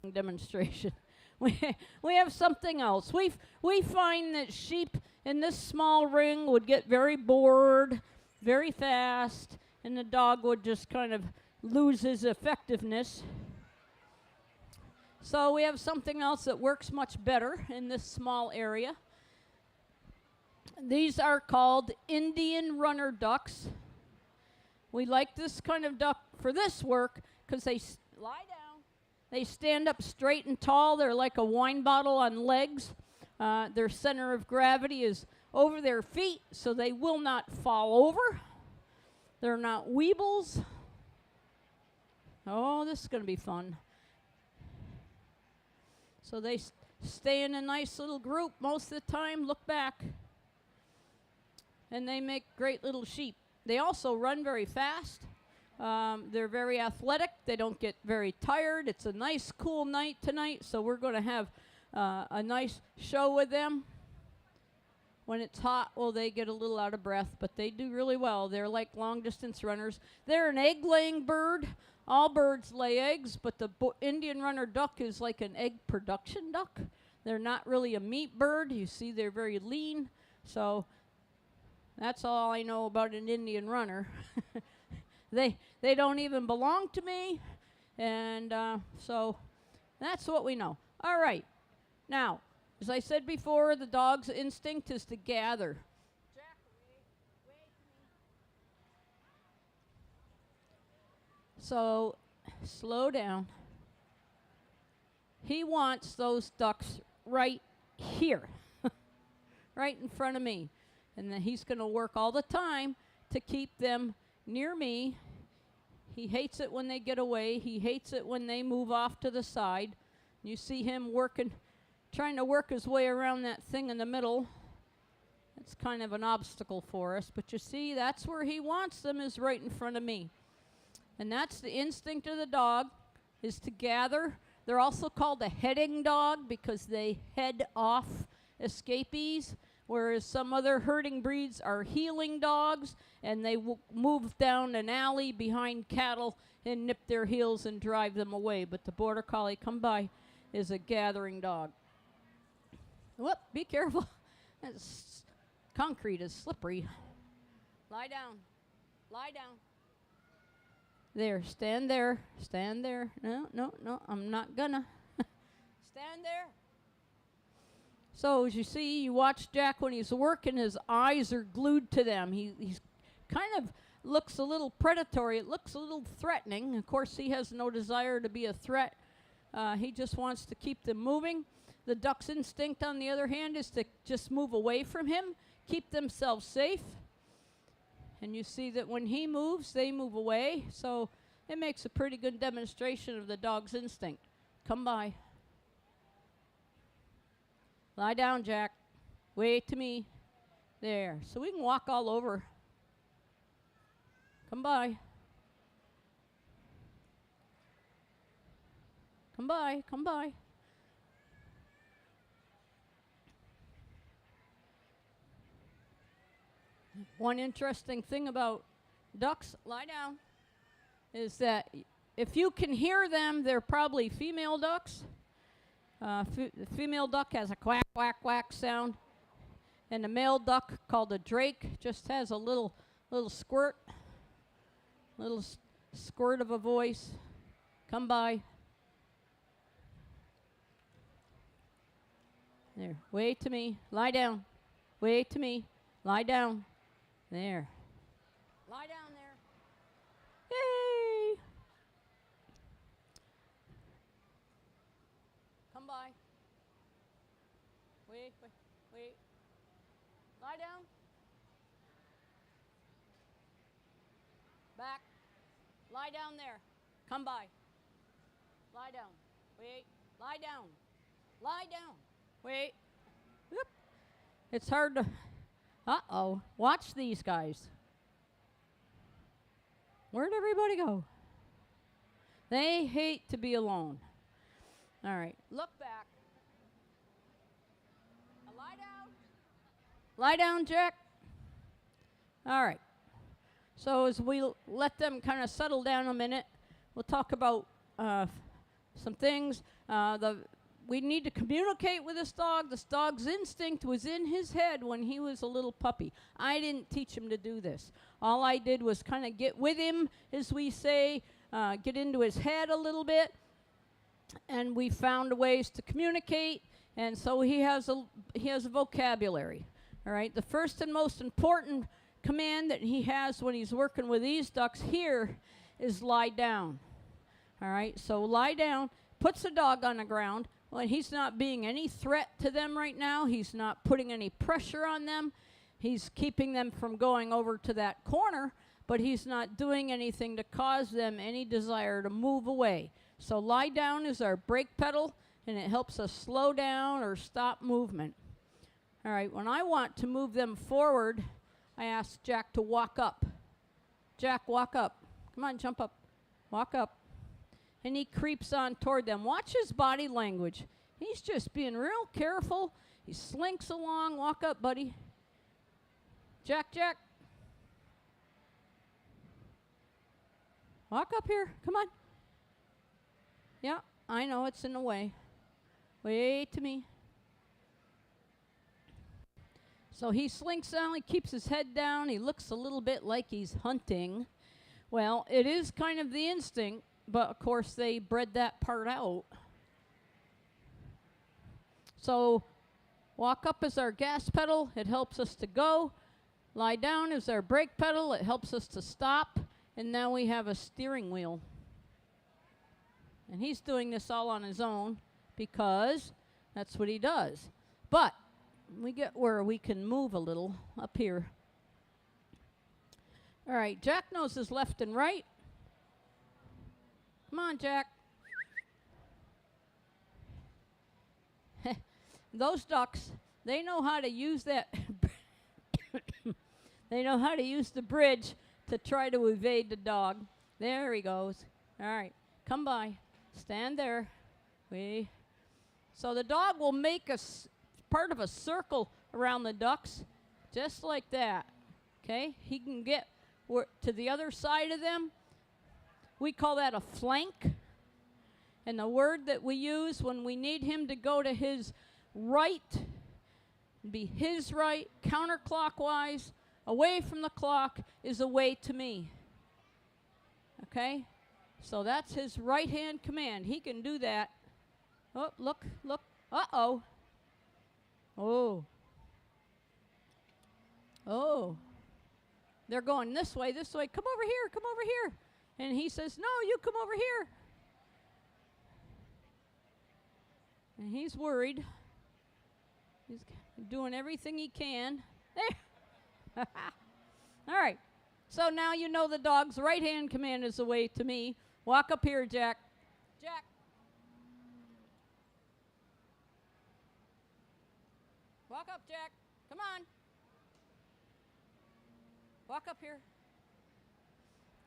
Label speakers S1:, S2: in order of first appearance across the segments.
S1: demonstration. We, we have something else. We find that sheep in this small ring would get very bored very fast, and the dog would just kind of lose his effectiveness. So we have something else that works much better in this small area. These are called Indian runner ducks. We like this kind of duck for this work because they lie down. They stand up straight and tall. They're like a wine bottle on legs. Their center of gravity is over their feet, so they will not fall over. They're not weebles. Oh, this is going to be fun. So they stay in a nice little group most of the time. Look back. And they make great little sheep. They also run very fast. They're very athletic. They don't get very tired. It's a nice, cool night tonight, so we're going to have a nice show with them. When it's hot, well, they get a little out of breath, but they do really well. They're like long-distance runners. They're an egg-laying bird. All birds lay eggs, but the Indian runner duck is like an egg production duck. They're not really a meat bird. You see, they're very lean. So that's all I know about an Indian runner. They don't even belong to me, and so that's what we know. All right. Now, as I said before, the dog's instinct is to gather. Jack, wait to me. So, slow down. He wants those ducks right here, right in front of me. And then he's going to work all the time to keep them near me. He hates it when they get away. He hates it when they move off to the side. You see him working, trying to work his way around that thing in the middle. It's kind of an obstacle for us. But you see, that's where he wants them, is right in front of me. And that's the instinct of the dog, is to gather. They're also called a heading dog because they head off escapees, whereas some other herding breeds are heeling dogs, and they move down an alley behind cattle and nip their heels and drive them away. But the Border Collie come by is a gathering dog. Whoop, be careful. That's concrete is slippery. Lie down. Lie down. There, stand there. Stand there. No, I'm not gonna. Stand there. So as you see, you watch Jack when he's working, his eyes are glued to them. He's kind of looks a little predatory. It looks a little threatening. Of course, he has no desire to be a threat. He just wants to keep them moving. The duck's instinct, on the other hand, is to just move away from him, keep themselves safe. And you see that when he moves, they move away. So it makes a pretty good demonstration of the dog's instinct. Come by. Lie down, Jack. Wait to me. There. So we can walk all over. Come by. Come by. Come by. One interesting thing about ducks, lie down, is that if you can hear them, they're probably female ducks. The female duck has a quack, quack, quack sound. And the male duck, called a drake, just has a little squirt. Little squirt of a voice. Come by. There. Wait to me. Lie down. Wait to me. Lie down. There. Lie down there. Yay! Come by. Wait. Lie down. Back. Lie down there. Come by. Lie down. Wait. Lie down. Lie down. Wait. Whoop. It's hard to... Uh-oh. Watch these guys. Where'd everybody go? They hate to be alone. All right. Look back. Now lie down. Lie down, Jack. All right. So as we let them kind of settle down a minute, we'll talk about some things. We need to communicate with this dog. This dog's instinct was in his head when he was a little puppy. I didn't teach him to do this. All I did was kind of get with him, as we say, get into his head a little bit, and we found ways to communicate, and so he has a vocabulary. All right, the first and most important command that he has when he's working with these ducks here is lie down. All right, so lie down, puts the dog on the ground. When he's not being any threat to them right now, he's not putting any pressure on them. He's keeping them from going over to that corner, but he's not doing anything to cause them any desire to move away. So lie down is our brake pedal, and it helps us slow down or stop movement. All right, when I want to move them forward, I ask Jack to walk up. Jack, walk up. Come on, jump up. Walk up. And he creeps on toward them. Watch his body language. He's just being real careful. He slinks along. Walk up, buddy. Jack, Jack. Walk up here. Come on. Yeah, I know it's in the way. Wait to me. So he slinks down. He keeps his head down. He looks a little bit like he's hunting. Well, it is kind of the instinct. But, of course, they bred that part out. So, walk up is our gas pedal. It helps us to go. Lie down is our brake pedal. It helps us to stop. And now we have a steering wheel. And he's doing this all on his own because that's what he does. But we get where we can move a little up here. All right, Jack knows his left and right. Come on, Jack. Those ducks, they know how to use that. They know how to use the bridge to try to evade the dog. There he goes. All right, come by. Stand there. So the dog will make part of a circle around the ducks, just like that. Okay, he can get to the other side of them. We call that a flank. And the word that we use when we need him to go to his right, be his right, counterclockwise, away from the clock, is away to me. Okay? So that's his right-hand command. He can do that. Oh, look, look. Uh-oh. Oh. Oh. They're going this way, this way. Come over here, come over here. And he says, no, you come over here. And he's worried. He's doing everything he can. There. All right. So now you know the dog's right-hand command is away to me. Walk up here, Jack. Jack. Walk up, Jack. Come on. Walk up here.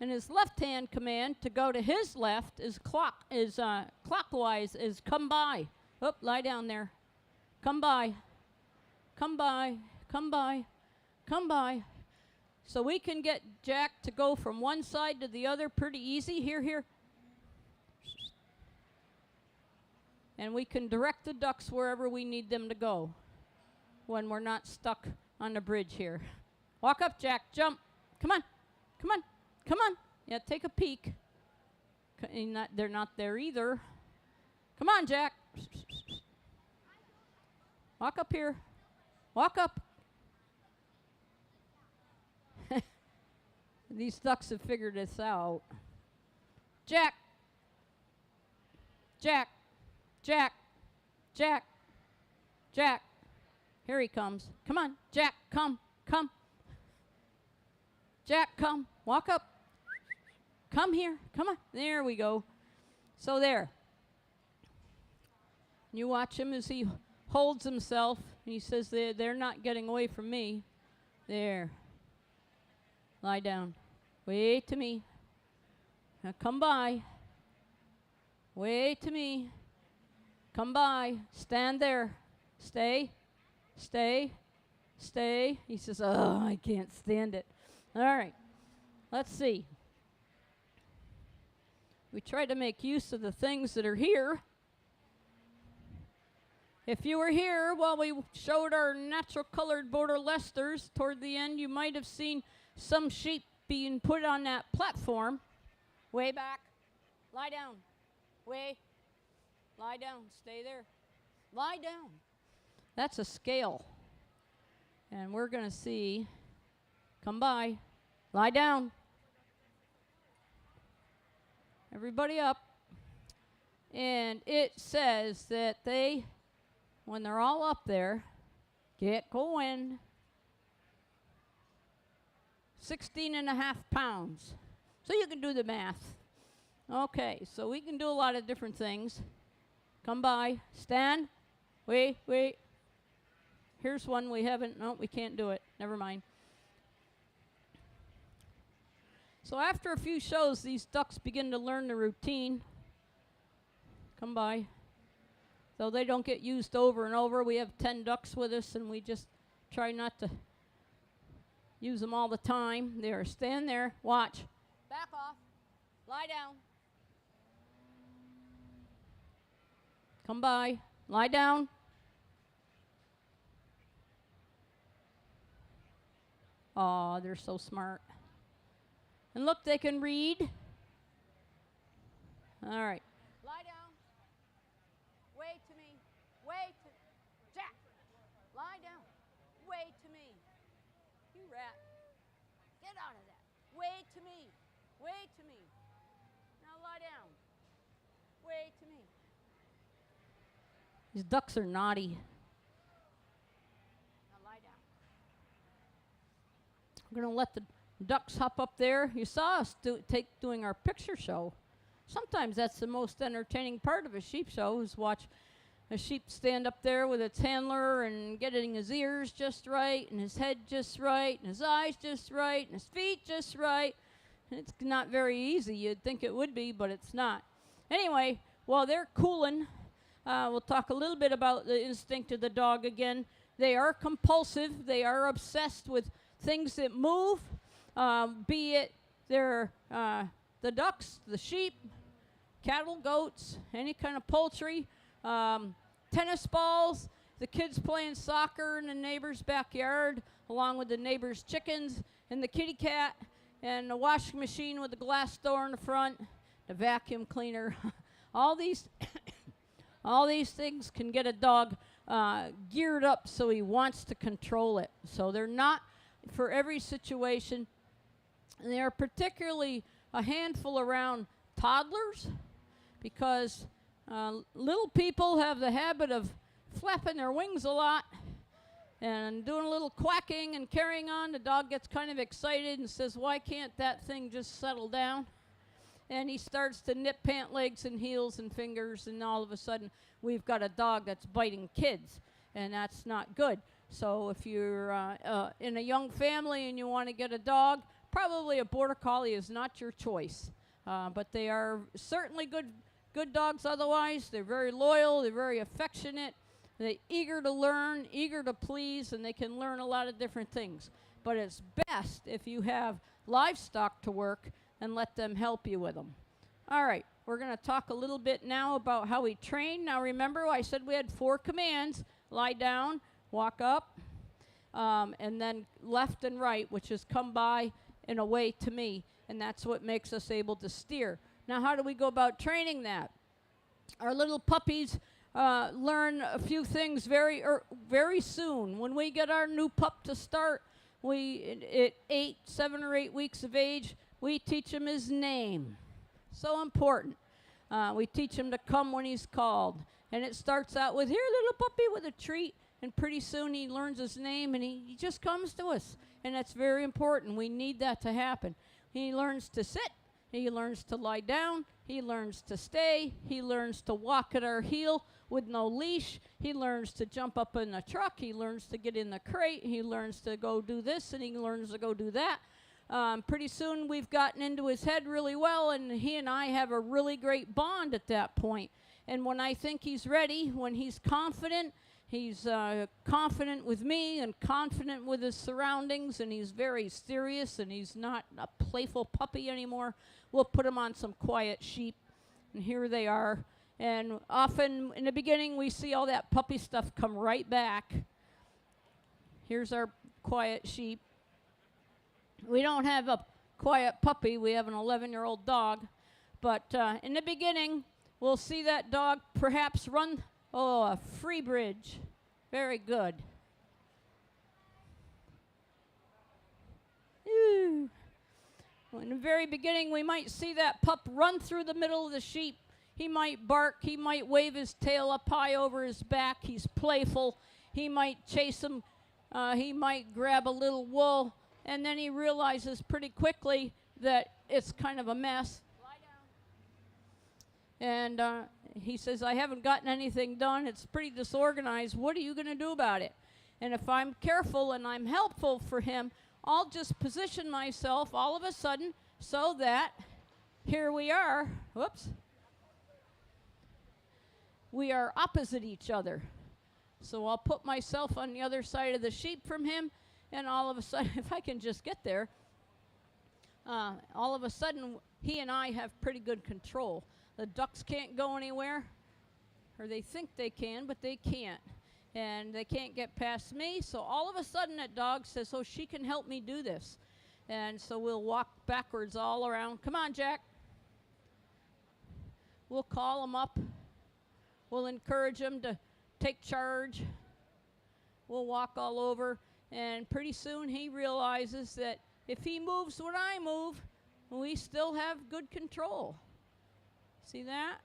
S1: And his left-hand command to go to his left is clockwise, is come by. Oh, lie down there. Come by. Come by. Come by. Come by. So we can get Jack to go from one side to the other pretty easy. Here, here. And we can direct the ducks wherever we need them to go when we're not stuck on the bridge here. Walk up, Jack. Jump. Come on. Come on. Come on. Yeah, take a peek. They're not there either. Come on, Jack. Walk up here. Walk up. These ducks have figured this out. Jack. Jack. Jack. Jack. Jack. Here he comes. Come on, Jack. Come. Come. Jack, come. Walk up. Come here. Come on. There we go. So there. You watch him as he holds himself. And he says, they're not getting away from me. There. Lie down. Wait to me. Now come by. Wait to me. Come by. Stand there. Stay. Stay. Stay. He says, oh, I can't stand it. All right. Let's see. We try to make use of the things that are here. If you were here while we showed our natural colored border Leicesters, toward the end you might have seen some sheep being put on that platform. Way back. Lie down. Way. Lie down. Stay there. Lie down. That's a scale. And we're going to see. Come by. Lie down. Everybody up. And it says that they, when they're all up there, get going, 16.5 pounds. So you can do the math. Okay, so we can do a lot of different things. Come by, stand, wait. Here's one we haven't, no, we can't do it, never mind. So after a few shows, these ducks begin to learn the routine. Come by. Though they don't get used over and over, we have 10 ducks with us, and we just try not to use them all the time. There, stand there, watch. Back off, lie down. Come by, lie down. Aw, they're so smart. And look, they can read. All right. Lie down. Way to me. Way to Jack. Lie down. Way to me. You rat. Get out of that. Way to me. Way to me. Now lie down. Way to me. These ducks are naughty. Now lie down. We're going to let the ducks hop up there. You saw us doing our picture show. Sometimes that's the most entertaining part of a sheep show, is watch a sheep stand up there with its handler and getting his ears just right, and his head just right, and his eyes just right, and his feet just right. And it's not very easy. You'd think it would be, but it's not. Anyway, while they're cooling, we'll talk a little bit about the instinct of the dog again. They are compulsive. They are obsessed with things that move. Be it they're the ducks, the sheep, cattle, goats, any kind of poultry, tennis balls, the kids playing soccer in the neighbor's backyard, along with the neighbor's chickens, and the kitty cat, and the washing machine with the glass door in the front, the vacuum cleaner. all these things can get a dog geared up so he wants to control it. So they're not for every situation. And they're particularly a handful around toddlers, because little people have the habit of flapping their wings a lot and doing a little quacking and carrying on. The dog gets kind of excited and says, why can't that thing just settle down? And he starts to nip pant legs and heels and fingers, and all of a sudden we've got a dog that's biting kids, and that's not good. So if you're in a young family and you want to get a dog, probably a border collie is not your choice. But they are certainly good dogs otherwise. They're very loyal, they're very affectionate, they're eager to learn, eager to please, and they can learn a lot of different things. But it's best if you have livestock to work and let them help you with them. All right, we're going to talk a little bit now about how we train. Now remember, I said we had 4 commands: lie down, walk up, and then left and right, which is come by and away to me, and that's what makes us able to steer. Now, how do we go about training that? Our little puppies learn a few things very soon. When we get our new pup to start, at 7 or 8 weeks of age, we teach him his name. So important. We teach him to come when he's called. And it starts out with, here, little puppy, with a treat. And pretty soon he learns his name, and he just comes to us. And that's very important. We need that to happen. He learns to sit. He learns to lie down. He learns to stay. He learns to walk at our heel with no leash. He learns to jump up in the truck. He learns to get in the crate. He learns to go do this, and he learns to go do that. Pretty soon we've gotten into his head really well, and he and I have a really great bond at that point. And when I think he's ready, when he's confident with me and confident with his surroundings, and he's very serious, and he's not a playful puppy anymore, we'll put him on some quiet sheep, and here they are. And often in the beginning, we see all that puppy stuff come right back. Here's our quiet sheep. We don't have a quiet puppy. We have an 11-year-old dog. But in the beginning, we'll see that dog perhaps run, a free bridge. Very good. Ooh. Well, in the very beginning, we might see that pup run through the middle of the sheep. He might bark. He might wave his tail up high over his back. He's playful. He might chase him. He might grab a little wool. And then he realizes pretty quickly that it's kind of a mess. Lie down. And he says, I haven't gotten anything done. It's pretty disorganized. What are you going to do about it? And if I'm careful and I'm helpful for him, I'll just position myself all of a sudden so that here we are. Whoops. We are opposite each other. So I'll put myself on the other side of the sheep from him, and all of a sudden, if I can just get there, all of a sudden, he and I have pretty good control. The ducks can't go anywhere, or they think they can, but they can't. And they can't get past me, so all of a sudden that dog says, oh, she can help me do this. And so we'll walk backwards all around. Come on, Jack. We'll call him up. We'll encourage him to take charge. We'll walk all over, and pretty soon he realizes that if he moves when I move, we still have good control. See that?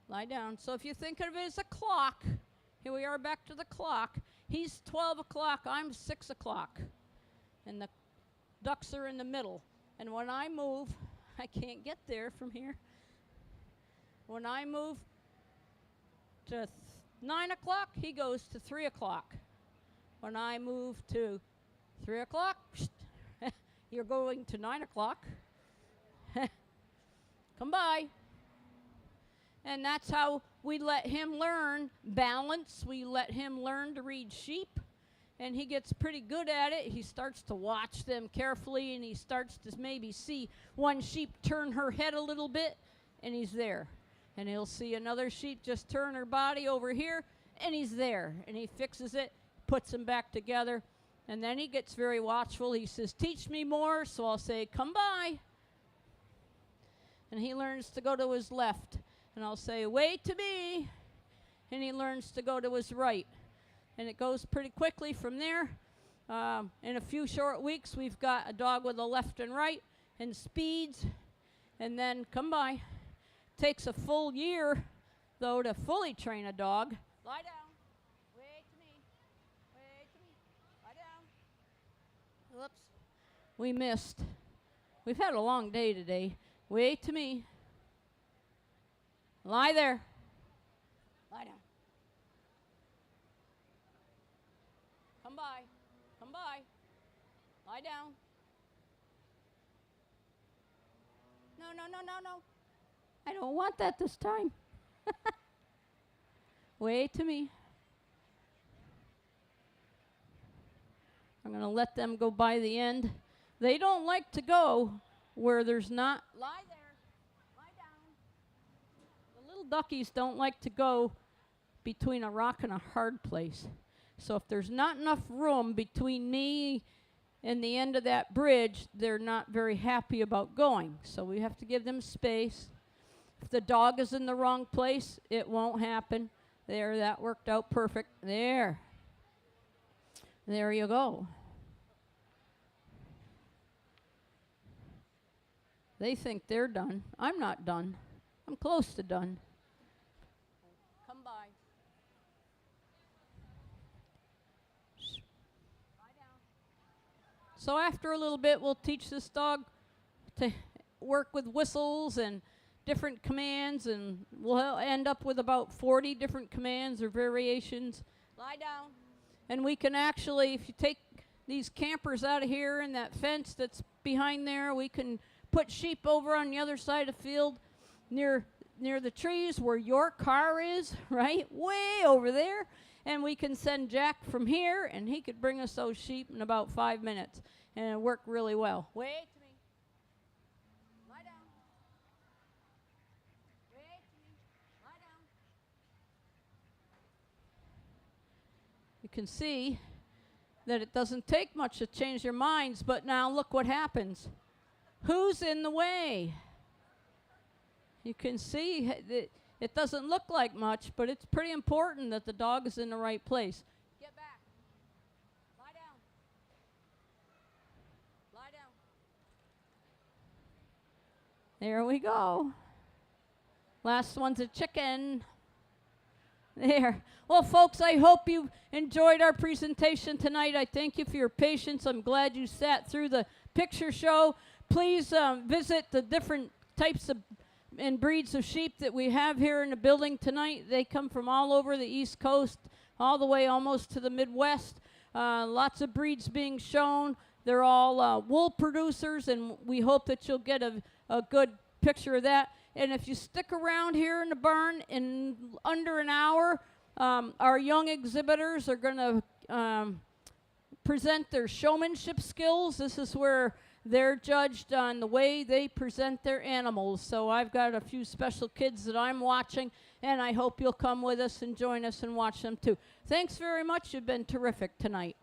S1: Lie down. So if you think of it as a clock, here we are back to the clock. He's 12 o'clock, I'm 6 o'clock. And the ducks are in the middle. And when I move, I can't get there from here. When I move to 9 o'clock, he goes to 3 o'clock. When I move to 3 o'clock, you're going to 9 o'clock. Come by. And that's how we let him learn balance. We let him learn to read sheep. And he gets pretty good at it. He starts to watch them carefully, and he starts to maybe see one sheep turn her head a little bit, and he's there. And he'll see another sheep just turn her body over here, and he's there. And he fixes it, puts them back together, and then he gets very watchful. He says, teach me more, so I'll say, come by. And he learns to go to his left, and I'll say, wait to me, and he learns to go to his right. And it goes pretty quickly from there. In a few short weeks, we've got a dog with a left and right and speeds, and then come by. Takes a full year, though, to fully train a dog. Lie down. Wait to me. Wait to me. Lie down. Whoops. We missed. We've had a long day today. Wait to me. Lie there. Lie down. Come by. Come by. Lie down. No, no, no, no, no. I don't want that this time. Wait to me. I'm going to let them go by the end. They don't like to go where there's not. Lie there. Lie down. The little duckies don't like to go between a rock and a hard place. So if there's not enough room between me and the end of that bridge, they're not very happy about going. So we have to give them space. If the dog is in the wrong place, it won't happen. There, that worked out perfect. There. There you go. They think they're done. I'm not done. I'm close to done. Come by. Lie down. So after a little bit, we'll teach this dog to work with whistles and different commands, and we'll end up with about 40 different commands or variations. Lie down. And we can actually, if you take these campers out of here and that fence that's behind there, we can put sheep over on the other side of the field near the trees where your car is, right? Way over there. And we can send Jack from here, and he could bring us those sheep in about 5 minutes. And it worked really well. Wait to me. Lie down. can see that it doesn't take much to change your minds, but now look what happens. Who's in the way? You can see that it doesn't look like much, but it's pretty important that the dog is in the right place. Get back. Lie down. Lie down. There we go. Last one's a chicken. There. Well, folks, I hope you enjoyed our presentation tonight. I thank you for your patience. I'm glad you sat through the picture show. Please visit the different types of and breeds of sheep that we have here in the building tonight. They come from all over the East Coast, all the way almost to the Midwest. Lots of breeds being shown. They're all wool producers, and we hope that you'll get a good picture of that. And if you stick around here in the barn in under an hour, our young exhibitors are going to present their showmanship skills. This is where they're judged on the way they present their animals. So I've got a few special kids that I'm watching, and I hope you'll come with us and join us and watch them too. Thanks very much. You've been terrific tonight.